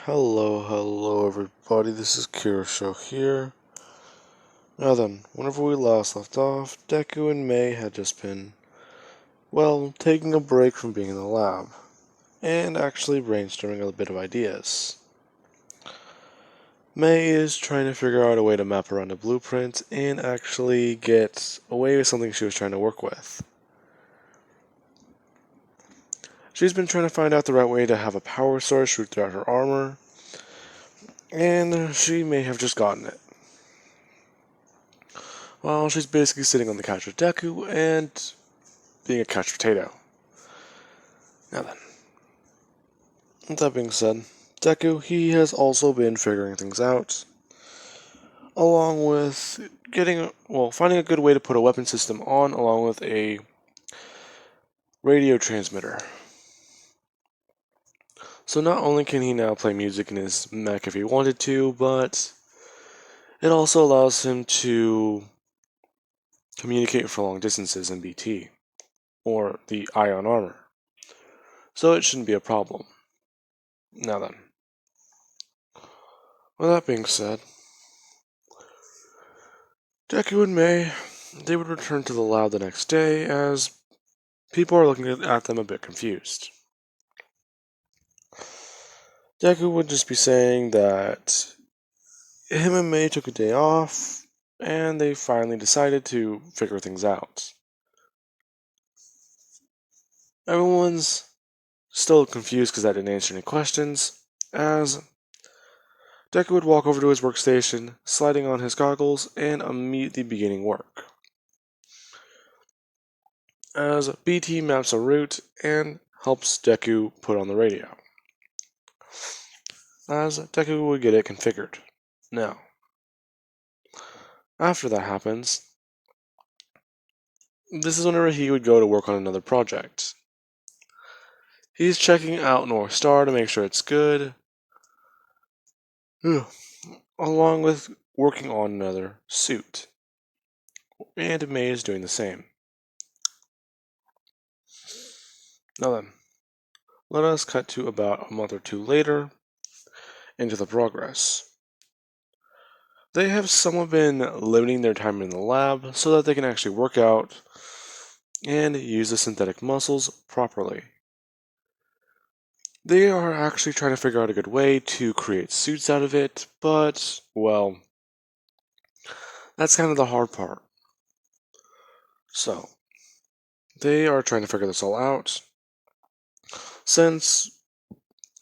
Hello everybody, this is Show here. Now then, whenever we last left off, Deku and May had just been, taking a break from being in the lab, and actually brainstorming a bit of ideas. May is trying to figure out a way to map around a blueprint and actually get away with something she was trying to work with. She's been trying to find out the right way to have a power source shoot throughout her armor, and she may have just gotten it. Well, she's basically sitting on the couch with Deku and being a couch potato. Now then, with that being said, Deku, he has also been figuring things out, along with finding a good way to put a weapon system on, along with a radio transmitter. So not only can he now play music in his mech if he wanted to, but it also allows him to communicate for long distances in BT, or the ion armor. So it shouldn't be a problem. Now then, with that being said, Deku and May, they would return to the lab the next day as people are looking at them a bit confused. Deku would just be saying that him and May took a day off and they finally decided to figure things out. Everyone's still confused because I didn't answer any questions, as Deku would walk over to his workstation, sliding on his goggles, and immediately beginning work. As BT maps a route and helps Deku put on the radio, as Deku would get it configured. Now, after that happens, this is whenever he would go to work on another project. He's checking out North Star to make sure it's good, along with working on another suit. And May is doing the same. Now then, let us cut to about a month or two later into the progress. They have somewhat been limiting their time in the lab so that they can actually work out and use the synthetic muscles properly. They are actually trying to figure out a good way to create suits out of it, but, that's kind of the hard part. So, they are trying to figure this all out, since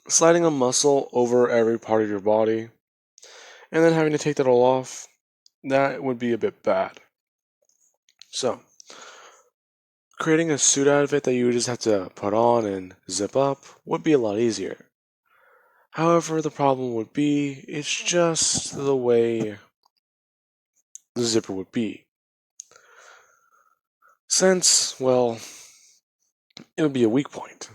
sliding a muscle over every part of your body and then having to take that all off, that would be a bit bad. So, creating a suit out of it that you would just have to put on and zip up would be a lot easier. However, the problem would be, it's just the way the zipper would be. Since, it would be a weak point.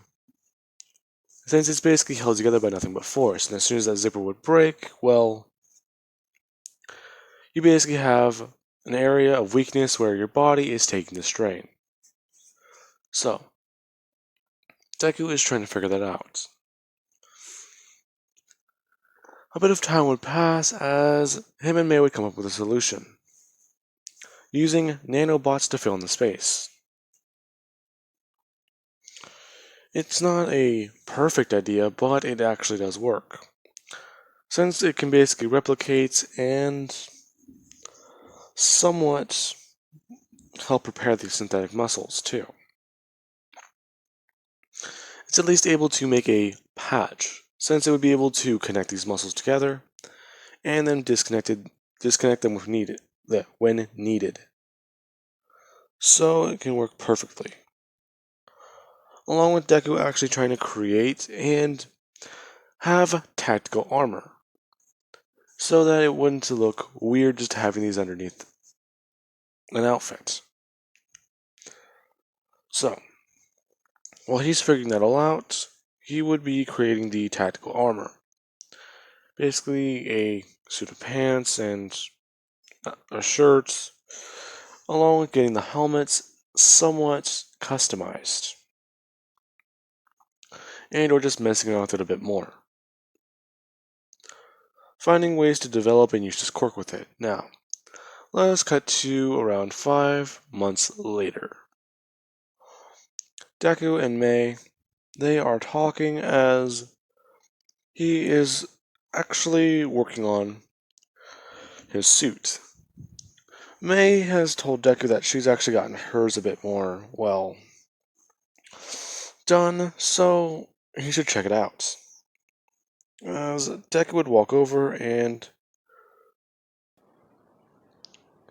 Since it's basically held together by nothing but force, and as soon as that zipper would break, you basically have an area of weakness where your body is taking the strain. So, Deku is trying to figure that out. A bit of time would pass as him and May would come up with a solution, using nanobots to fill in the space. It's not a perfect idea, but it actually does work, since it can basically replicate and somewhat help prepare these synthetic muscles too. It's at least able to make a patch, since it would be able to connect these muscles together and then disconnect them when needed. So it can work perfectly. Along with Deku actually trying to create and have tactical armor, so that it wouldn't look weird just having these underneath an outfit. So, while he's figuring that all out, he would be creating the tactical armor. Basically, a suit of pants and a shirt, along with getting the helmets somewhat customized, and or just messing around with it a bit more. finding ways to develop and use this quirk with it. Now, let us cut to around 5 months later. Deku and Mei, they are talking as he is actually working on his suit. Mei has told Deku that she's actually gotten hers a bit more, well, done, so he should check it out. As Deku would walk over and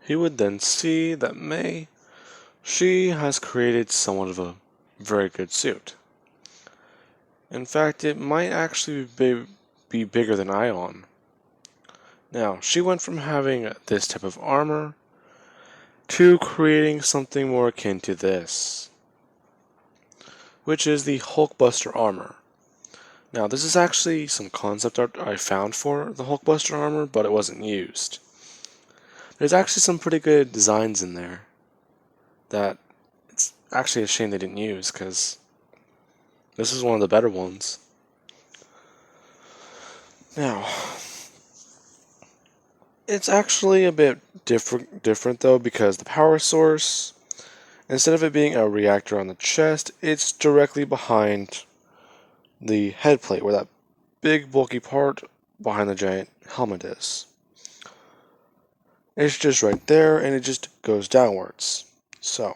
he would then see that Mei, she has created somewhat of a very good suit. In fact, it might actually be bigger than Ion. Now, she went from having this type of armor to creating something more akin to this, which is the Hulkbuster Armor. Now, this is actually some concept art I found for the Hulkbuster Armor, but it wasn't used. There's actually some pretty good designs in there that it's actually a shame they didn't use, because this is one of the better ones. Now, it's actually a bit different though, because the power source, instead of it being a reactor on the chest, it's directly behind the head plate, where that big bulky part behind the giant helmet is. It's just right there, and it just goes downwards. So,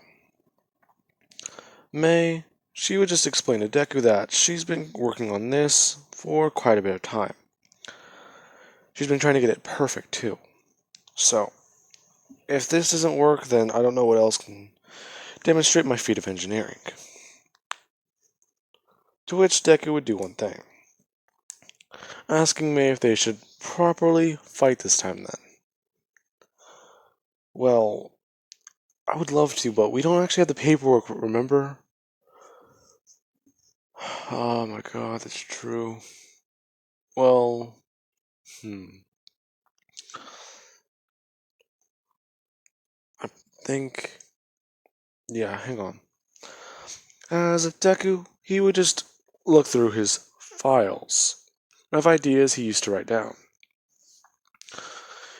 Mei, she would just explain to Deku that she's been working on this for quite a bit of time. She's been trying to get it perfect too. So, if this doesn't work, then I don't know what else can demonstrate my feat of engineering. To which Deku would do one thing, asking Mei if they should properly fight this time then. Well, I would love to, but we don't actually have the paperwork, remember? Oh my god, that's true. Well, I think... yeah, hang on. As if Deku, he would just look through his files of ideas he used to write down.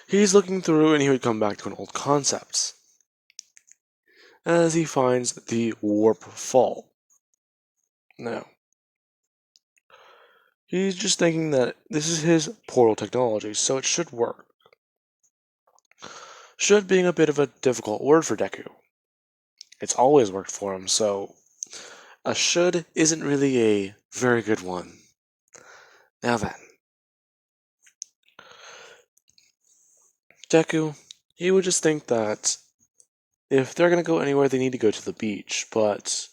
He's looking through and he would come back to an old concept, as he finds the warp fall. Now, he's just thinking that this is his portal technology, so it should work. Should being a bit of a difficult word for Deku. It's always worked for him, so a should isn't really a very good one. Now then, Deku, he would just think that if they're going to go anywhere, they need to go to the beach, but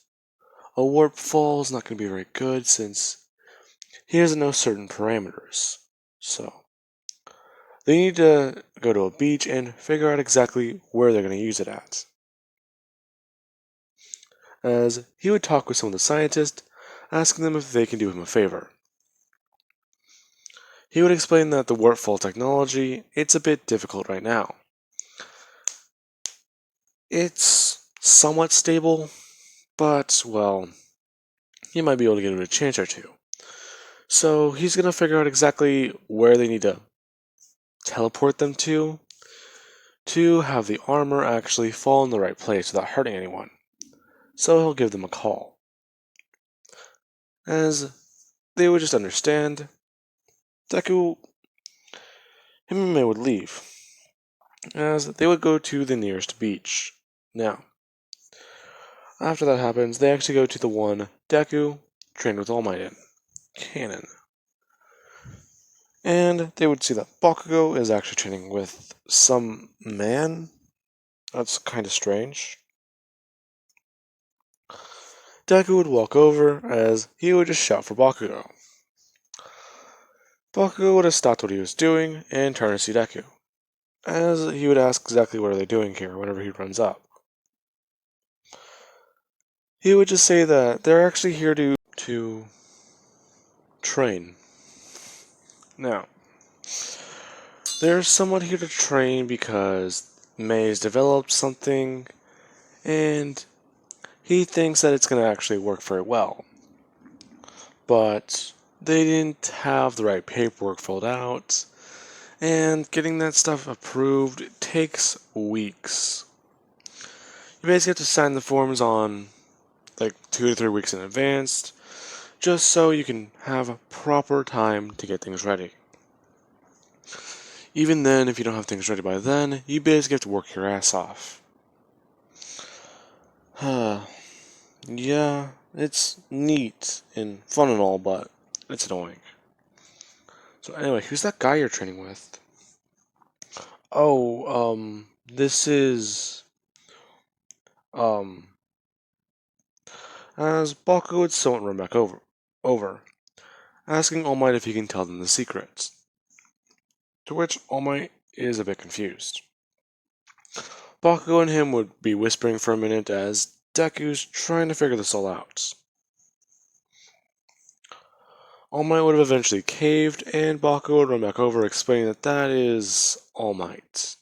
a warp fall is not going to be very good since he doesn't know certain parameters. So, they need to go to a beach and figure out exactly where they're going to use it at. As he would talk with some of the scientists, asking them if they can do him a favor. He would explain that the warp fall technology, it's a bit difficult right now. It's somewhat stable, but, well, he might be able to give it a chance or two. So he's going to figure out exactly where they need to teleport them to have the armor actually fall in the right place without hurting anyone. So he'll give them a call. As they would just understand, Deku, him and Mei would leave, as they would go to the nearest beach. Now, after that happens, they actually go to the one Deku trained with All Might in, Cannon. And they would see that Bakugo is actually training with some man. That's kind of strange. Deku would walk over as he would just shout for Bakugo. Bakugo would have stopped what he was doing and turn to see Deku, as he would ask exactly what are they doing here whenever he runs up. He would just say that they're actually here to train. Now, they're somewhat here to train because Mei's developed something, and he thinks that it's going to actually work very well. But they didn't have the right paperwork filled out, And getting that stuff approved takes weeks. You basically have to sign the forms on like 2 to 3 weeks in advance, just so you can have proper time to get things ready. Even then, if you don't have things ready by then, you basically have to work your ass off. Yeah, it's neat and fun and all, but it's annoying. So anyway, who's that guy you're training with? Oh, this is, um, as Baku would somewhat run back over, asking All Might if he can tell them the secrets. To which All Might is a bit confused. Bakugo and him would be whispering for a minute as Deku's trying to figure this all out. All Might would have eventually caved, and Bakugo would run back over, explaining that that is All Might.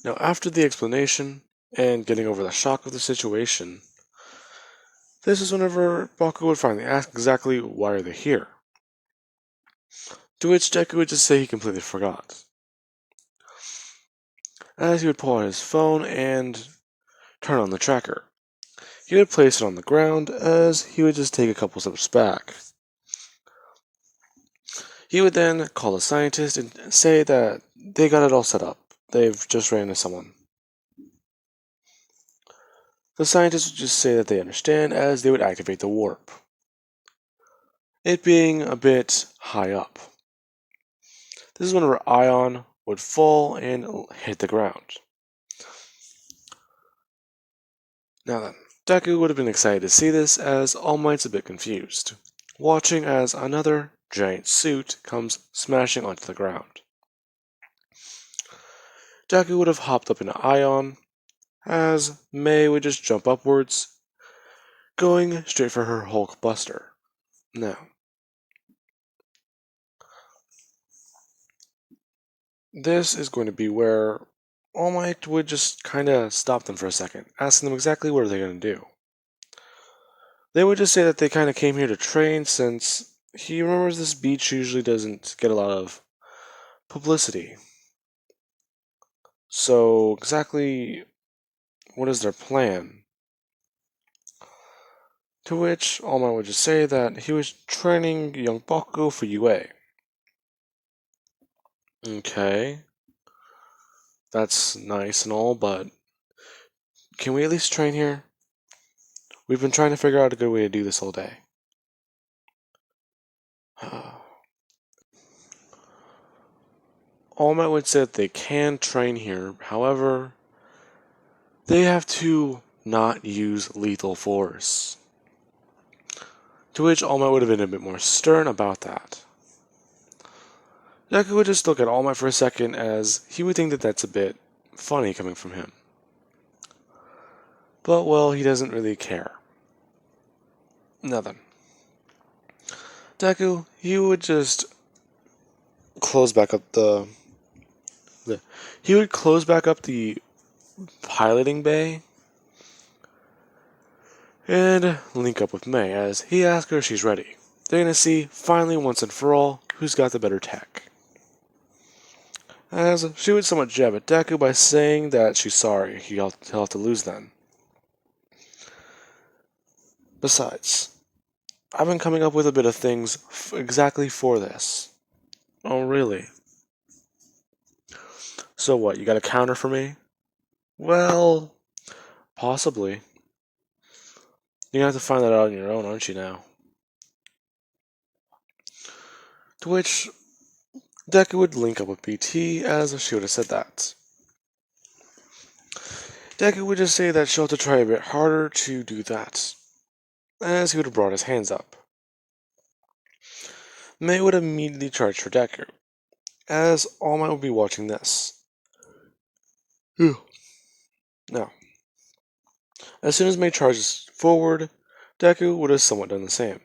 Now, after the explanation, and getting over the shock of the situation, this is whenever Bakugo would finally ask exactly why are they here. To which Deku would just say he completely forgot. As he would pull out his phone and turn on the tracker. He would place it on the ground as he would just take a couple steps back. He would then call a scientist and say that they got it all set up. They've just ran into someone. The scientist would just say that they understand as they would activate the warp. It being a bit high up. This is whenever Ion would fall and hit the ground. Now then, Deku would have been excited to see this as All Might's a bit confused, watching as another giant suit comes smashing onto the ground. Deku would have hopped up into Ion, as Mei would just jump upwards, going straight for her Hulkbuster. Now, this is going to be where All Might would just kind of stop them for a second, asking them exactly what are they going to do. They would just say that they kind of came here to train since he remembers this beach usually doesn't get a lot of publicity. So, exactly what is their plan? To which All Might would just say that he was training young Bakugo for UA. Okay, that's nice and all, but can we at least train here? We've been trying to figure out a good way to do this all day. All Might would say that they can train here, however, they have to not use lethal force. To which All Might would have been a bit more stern about that. Deku would just look at All Might for a second as he would think that that's a bit funny coming from him. But, well, he doesn't really care. Nothing. Deku, he would just close back up he would close back up the piloting bay and link up with Mei as he asks her if she's ready. They're gonna see, finally once and for all, who's got the better tech. As she would somewhat jab at Deku by saying that she's sorry, he'll have to lose then. Besides, I've been coming up with a bit of things exactly for this. Oh, really? So what, you got a counter for me? Well, possibly. You're gonna have to find that out on your own, aren't you now? To which Deku would link up with BT as she would have said that. Deku would just say that she'll have to try a bit harder to do that, as he would have brought his hands up. Mei would immediately charge for Deku, as All Might would be watching this. Now, as soon as Mei charges forward, Deku would have somewhat done the same.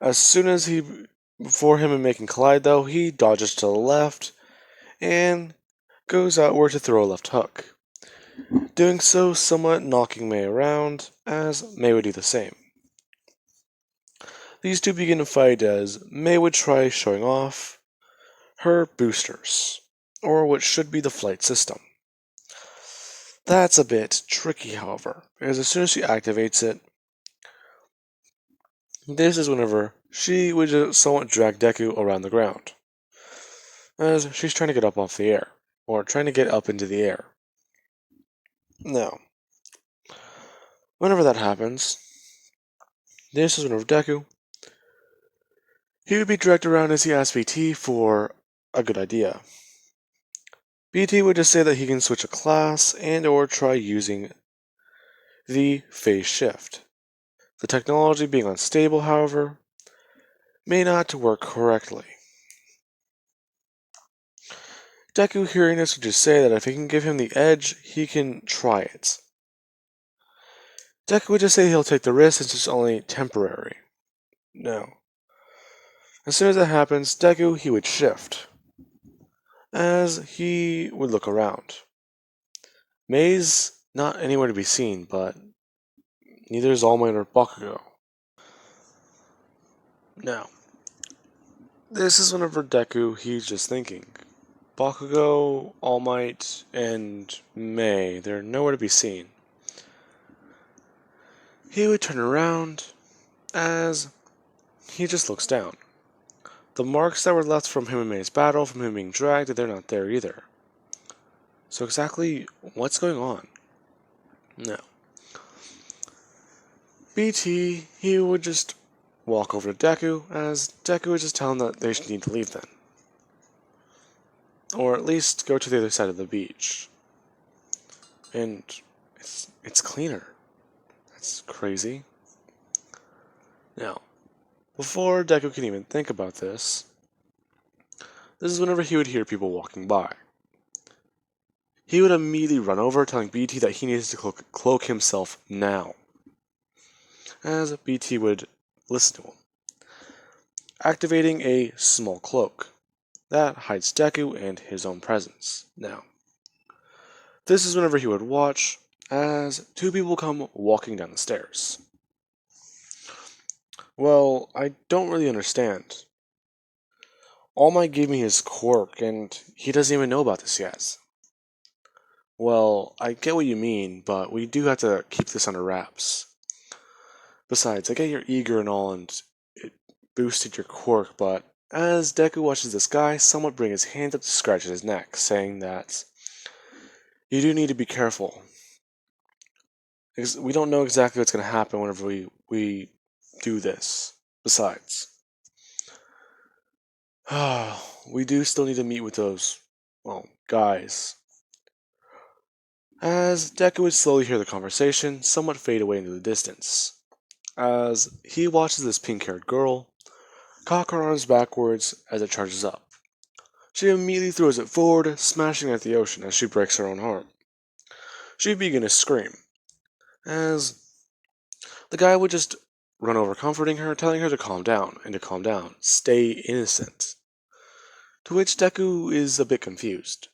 As soon as before him and Mei can collide though, he dodges to the left, and goes outward to throw a left hook. Doing so somewhat knocking Mei around, as Mei would do the same. These two begin to fight as May would try showing off her boosters, or what should be the flight system. That's a bit tricky, however, because as soon as she activates it, this is whenever she would just somewhat drag Deku around the ground, as she's trying to get up off the air, or trying to get up into the air. Now, whenever that happens, this is whenever Deku, he would be dragged around as he asks BT for a good idea. BT would just say that he can switch a class and or try using the phase shift. The technology being unstable, however, may not work correctly. Deku, hearing this, would just say that if he can give him the edge, he can try it. Deku would just say he'll take the risk since it's only temporary. No. As soon as that happens, Deku, he would shift, as he would look around. Mei's not anywhere to be seen, but neither is All Might or Bakugo. Now, this is whenever Deku, he's just thinking. Bakugo, All Might, and Mei, they're nowhere to be seen. He would turn around as he just looks down. The marks that were left from him and Mei's battle, from him being dragged, they're not there either. So exactly what's going on? No. BT, he would just walk over to Deku, as Deku would just tell him that they should need to leave then. Or at least go to the other side of the beach. And it's cleaner. That's crazy. Now, before Deku can even think about this is whenever he would hear people walking by. He would immediately run over, telling BT that he needs to cloak himself now, as BT would listen to him, activating a small cloak that hides Deku and his own presence. Now, this is whenever he would watch as two people come walking down the stairs. Well, I don't really understand. All Might gave me his quirk, and he doesn't even know about this yet. Well, I get what you mean, but we do have to keep this under wraps. Besides, I get you're eager and all, and it boosted your quirk, but as Deku watches this guy somewhat bring his hand up to scratch at his neck, saying that you do need to be careful. We don't know exactly what's going to happen whenever we do this. Besides, we do still need to meet with those, well, guys. As Deku would slowly hear the conversation somewhat fade away into the distance, as he watches this pink-haired girl cock her arms backwards as it charges up. She immediately throws it forward, smashing at the ocean as she breaks her own arm. She begins to scream, as the guy would just run over comforting her, telling her to calm down, and to calm down, stay innocent. To which Deku is a bit confused.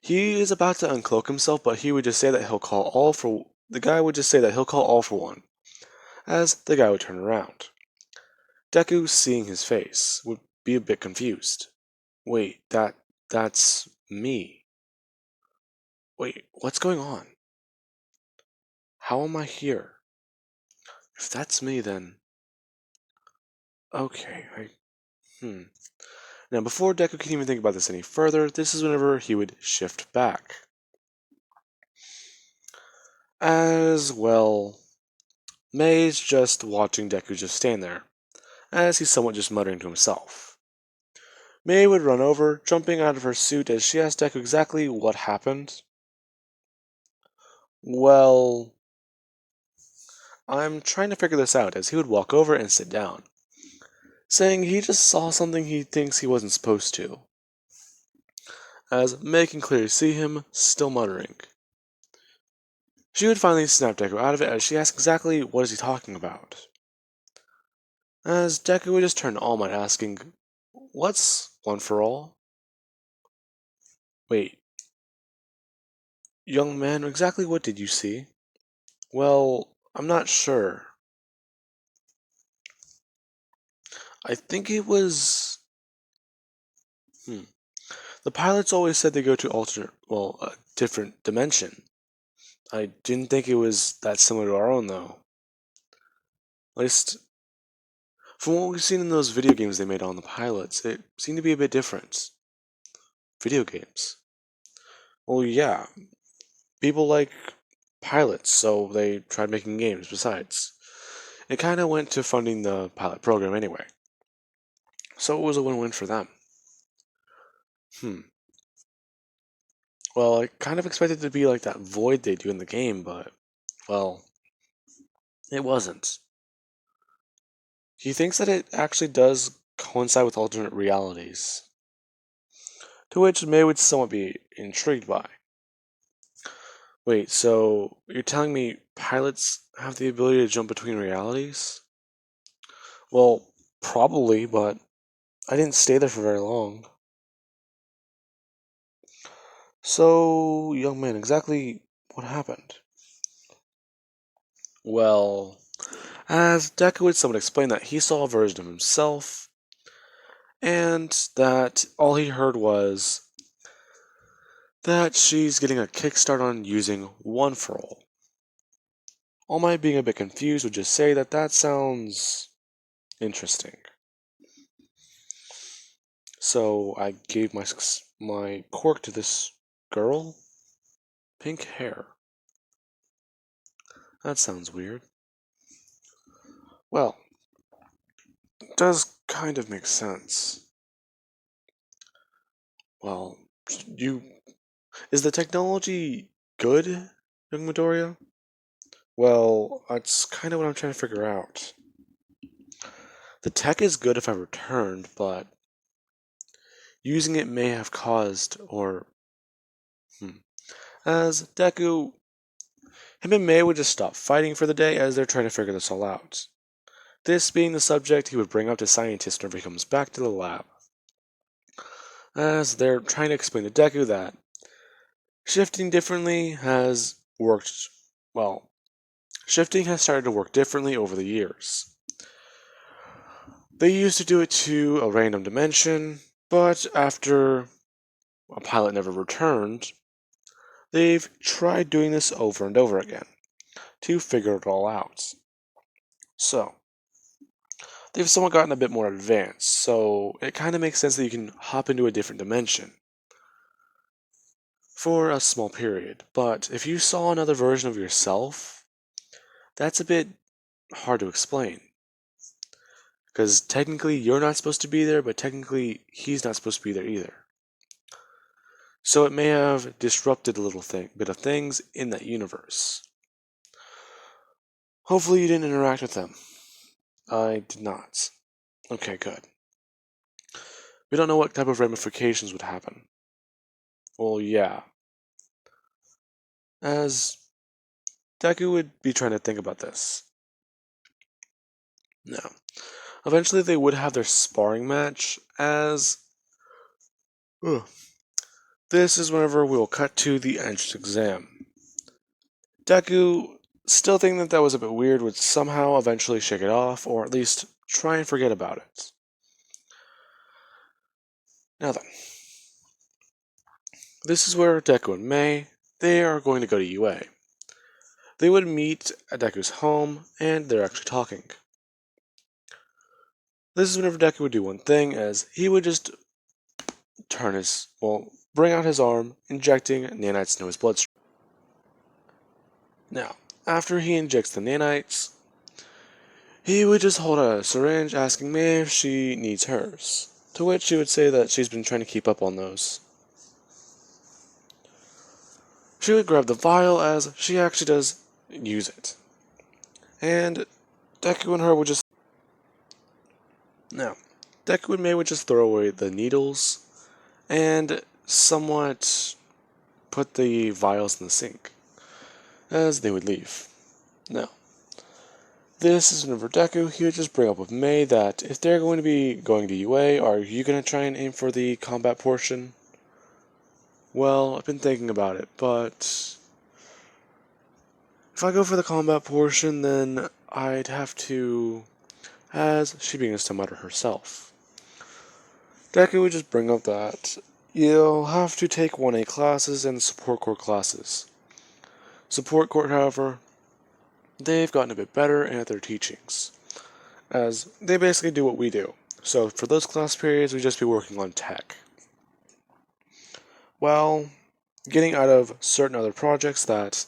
He is about to uncloak himself, but he would just say that he'll call all for... The guy would just say that he'll call all for one, as the guy would turn around. Deku, seeing his face, would be a bit confused. Wait, that's me. Wait, what's going on? How am I here? If that's me, then... Okay, Now, before Deku can even think about this any further, this is whenever he would shift back. As well, Mei's just watching Deku just stand there, as he's somewhat just muttering to himself. Mei would run over, jumping out of her suit as she asked Deku exactly what happened. Well, I'm trying to figure this out as he would walk over and sit down, saying he just saw something he thinks he wasn't supposed to, as Mei can clearly see him still muttering. She would finally snap Deku out of it as she asked exactly what is he talking about. As Deku would just turn to All Might asking, "What's one for all?" Wait, young man, exactly what did you see? Well, I'm not sure. I think it was... The pilots always said they go to a different dimension. I didn't think it was that similar to our own, though. At least, from what we've seen in those video games they made on the pilots, it seemed to be a bit different. Video games. Well, yeah. People like pilots, so they tried making games besides. It kind of went to funding the pilot program anyway. So it was a win-win for them. Well, I kind of expected it to be like that void they do in the game, but, well, it wasn't. He thinks that it actually does coincide with alternate realities, to which May would somewhat be intrigued by. Wait, so you're telling me pilots have the ability to jump between realities? Well, probably, but I didn't stay there for very long. So, young man, exactly what happened? Well, as Deku would somewhat explain that he saw a version of himself, and that all he heard was that she's getting a kickstart on using One for All. All Might being a bit confused would just say that that sounds interesting. So I gave my quirk to this girl. Pink hair. That sounds weird. Well, it does kind of make sense. Well, is the technology good, young Midoriya? Well, that's kind of what I'm trying to figure out. The tech is good if I returned, but using it may have caused, as Deku, him and May would just stop fighting for the day as they're trying to figure this all out. This being the subject he would bring up to scientists whenever he comes back to the lab. As they're trying to explain to Deku that shifting differently has worked, well, shifting has started to work differently over the years. They used to do it to a random dimension, but after a pilot never returned, they've tried doing this over and over again to figure it all out. So, they've somewhat gotten a bit more advanced, so it kind of makes sense that you can hop into a different dimension for a small period. But if you saw another version of yourself, that's a bit hard to explain. Because technically you're not supposed to be there, but technically he's not supposed to be there either. So it may have disrupted a bit of things in that universe. Hopefully you didn't interact with them. I did not. Okay, good. We don't know what type of ramifications would happen. Well, yeah. As Deku would be trying to think about this. No. Eventually they would have their sparring match, as... This is whenever we'll cut to the entrance exam. Deku, still thinking that was a bit weird, would somehow eventually shake it off, or at least try and forget about it. Now then. This is where Deku and Mei, they are going to go to UA. They would meet at Deku's home, and they're actually talking. This is whenever Deku would do one thing, as he would just bring out his arm, injecting nanites into his bloodstream. Now, after he injects the nanites, he would just hold a syringe asking Mei if she needs hers, to which she would say that she's been trying to keep up on those. She would grab the vial as she actually does use it. And Deku and her would just... Now, Deku and Mei would just throw away the needles and somewhat put the vials in the sink as they would leave. Now, this is whenever Deku, he would just bring up with Mei that if they're going to be going to UA, are you going to try and aim for the combat portion? Well, I've been thinking about it, but if I go for the combat portion, then I'd have to as she begins to mutter herself. Deku would just bring up that you'll have to take 1A classes and support core classes. Support core, however, they've gotten a bit better at their teachings, as they basically do what we do. So for those class periods, we'd just be working on tech. Well, getting out of certain other projects that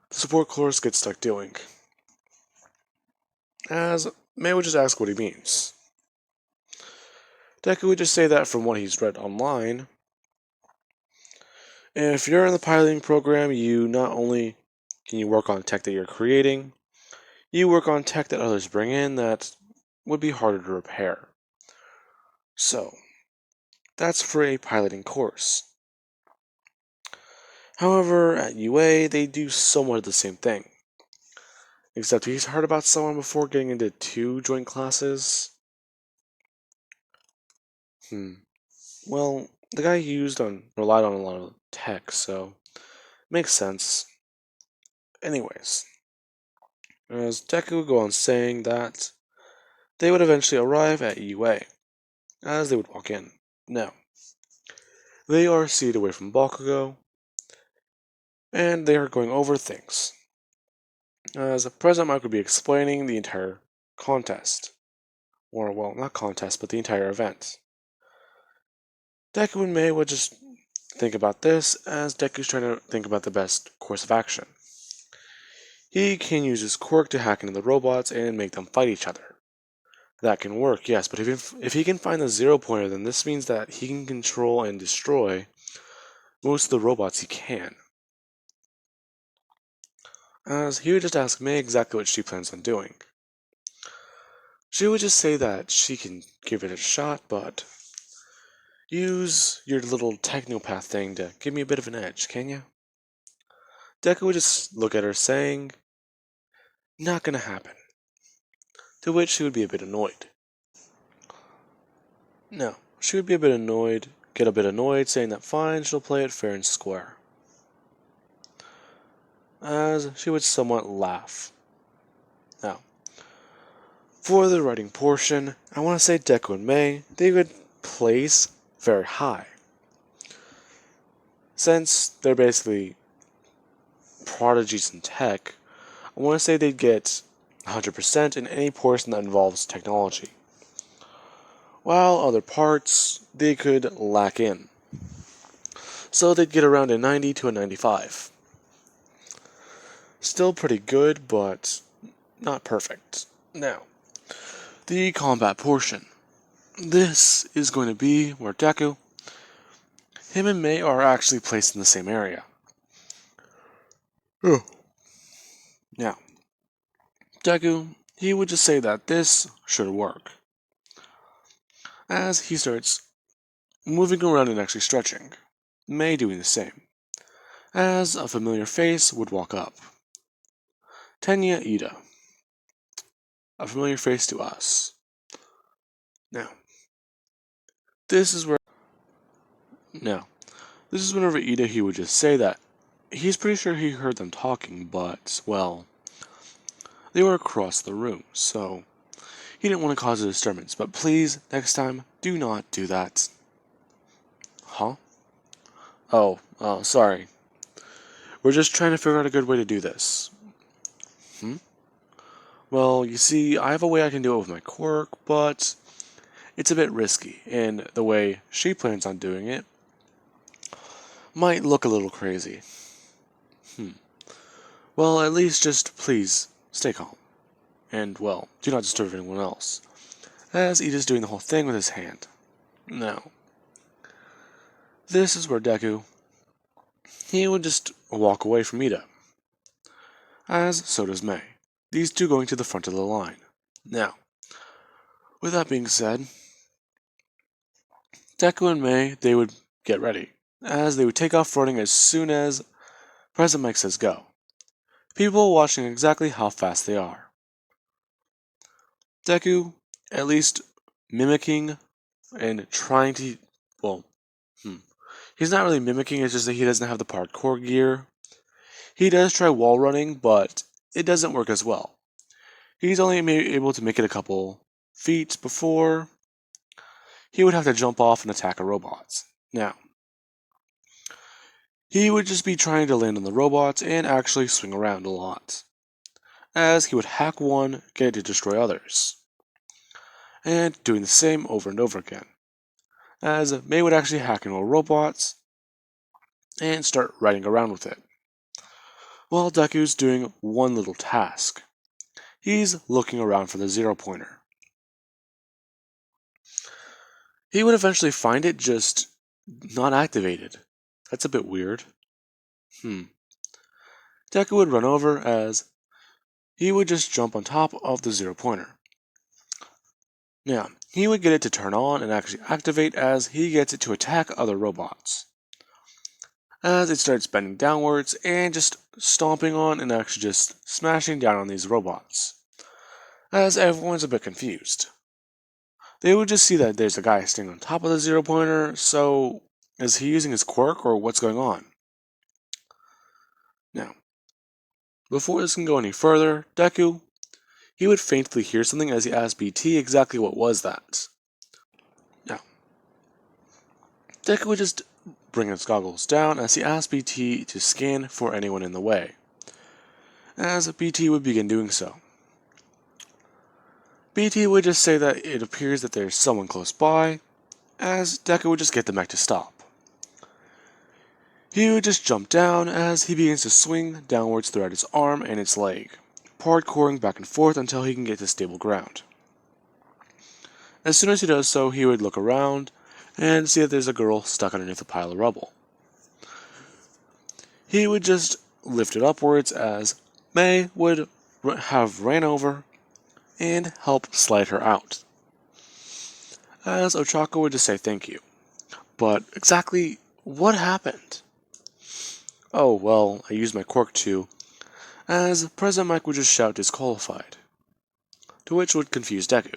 the support course gets stuck doing. As May would just ask what he means. Deku would just say that from what he's read online, if you're in the piloting program, you not only can you work on tech that you're creating, you work on tech that others bring in that would be harder to repair. So, that's for a piloting course. However, at UA, they do somewhat the same thing. Except he's heard about someone before getting into 2 joint classes. Well, the guy relied on a lot of tech, so makes sense. Anyways, as Deku would go on saying that they would eventually arrive at UA, as they would walk in. Now, they are seated away from Bakugo, and they are going over things. As President Mike would be explaining the entire contest. Or, well, not contest, but the entire event. Deku and Mei would just think about this as Deku's trying to think about the best course of action. He can use his quirk to hack into the robots and make them fight each other. That can work, yes, but if he can find the 0 pointer, then this means that he can control and destroy most of the robots he can. As he would just ask Mei exactly what she plans on doing. She would just say that she can give it a shot, but use your little technopath thing to give me a bit of an edge, can you? Deku would just look at her saying, not gonna happen. To which she would be a bit annoyed. No, she would be get a bit annoyed, saying that fine, she'll play it fair and square. As she would somewhat laugh. Now, for the writing portion, I want to say Deku and Mei, they would place very high. Since they're basically prodigies in tech, I want to say they'd get 100% in any portion that involves technology. While other parts, they could lack in. So they'd get around a 90 to a 95. Still pretty good, but not perfect. Now, the combat portion. This is going to be where Deku, him and Mei are actually placed in the same area. Now, Deku, he would just say that this should work. As he starts moving around and actually stretching, Mei doing the same. As a familiar face would walk up. Tenya Ida. A familiar face to us. Now, this is whenever Ida he would just say that he's pretty sure he heard them talking, but, well, they were across the room, so he didn't want to cause a disturbance, but please, next time, do not do that. Huh? Oh, sorry. We're just trying to figure out a good way to do this. Well, you see, I have a way I can do it with my quirk, but it's a bit risky, and the way she plans on doing it might look a little crazy. Well, at least just please stay calm. And, well, do not disturb anyone else. As Ida's doing the whole thing with his hand. Now, this is where Deku, he would just walk away from Ida. As so does Mei. These two going to the front of the line. Now, with that being said, Deku and Mei, they would get ready, as they would take off running as soon as President Mike says go. People watching exactly how fast they are. Deku, at least mimicking and trying to, well, he's not really mimicking, it's just that he doesn't have the parkour gear. He does try wall running, but it doesn't work as well. he's only able to make it a couple feet before he would have to jump off and attack a robot. Now, he would just be trying to land on the robots and actually swing around a lot, as he would hack one, get it to destroy others, and doing the same over and over again, as May would actually hack into robots and start riding around with it, while Deku's doing one little task. He's looking around for the zero pointer. He would eventually find it, just not activated. That's a bit weird. Deku would run over, as he would just jump on top of the zero pointer. Now, he would get it to turn on and actually activate, as he gets it to attack other robots, as it starts bending downwards and just stomping on and actually just smashing down on these robots, as everyone's a bit confused. They would just see that there's a guy standing on top of the zero pointer, so is he using his quirk or what's going on? Now, before this can go any further, Deku, he would faintly hear something as he asked BT exactly what was that. Now, Deku would just bring his goggles down as he asked BT to scan for anyone in the way, as BT would begin doing so. BT would just say that it appears that there's someone close by, as Deku would just get the mech to stop. He would just jump down as he begins to swing downwards throughout its arm and its leg, parkouring back and forth until he can get to stable ground. As soon as he does so, he would look around and see that there's a girl stuck underneath a pile of rubble. He would just lift it upwards, as May would have ran over and help slide her out, as Ochako would just say thank you. But exactly what happened? Oh, well, I used my quirk too, as President Mike would just shout disqualified, to which would confuse Deku.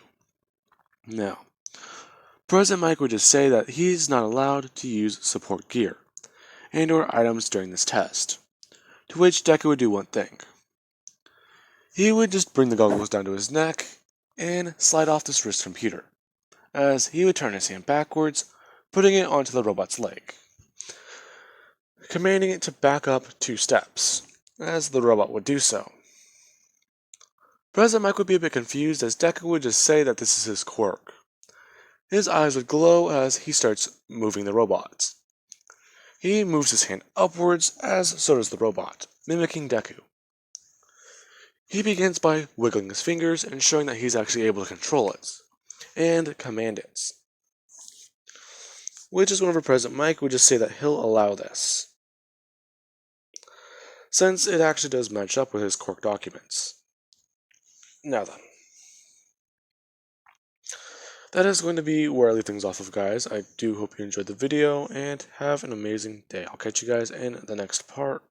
Now, President Mike would just say that he's not allowed to use support gear and or items during this test, to which Deku would do one thing. He would just bring the goggles down to his neck and slide off this wrist computer, as he would turn his hand backwards, putting it onto the robot's leg, commanding it to back up 2 steps, as the robot would do so. President Mike would be a bit confused, as Deku would just say that this is his quirk. His eyes would glow as he starts moving the robot. He moves his hand upwards, as so does the robot, mimicking Deku. He begins by wiggling his fingers and showing that he's actually able to control it and command it, which is whenever President Mike would just say that he'll allow this, since it actually does match up with his quirk documents. Now then, that is going to be where I leave things off of, guys. I do hope you enjoyed the video and have an amazing day. I'll catch you guys in the next part.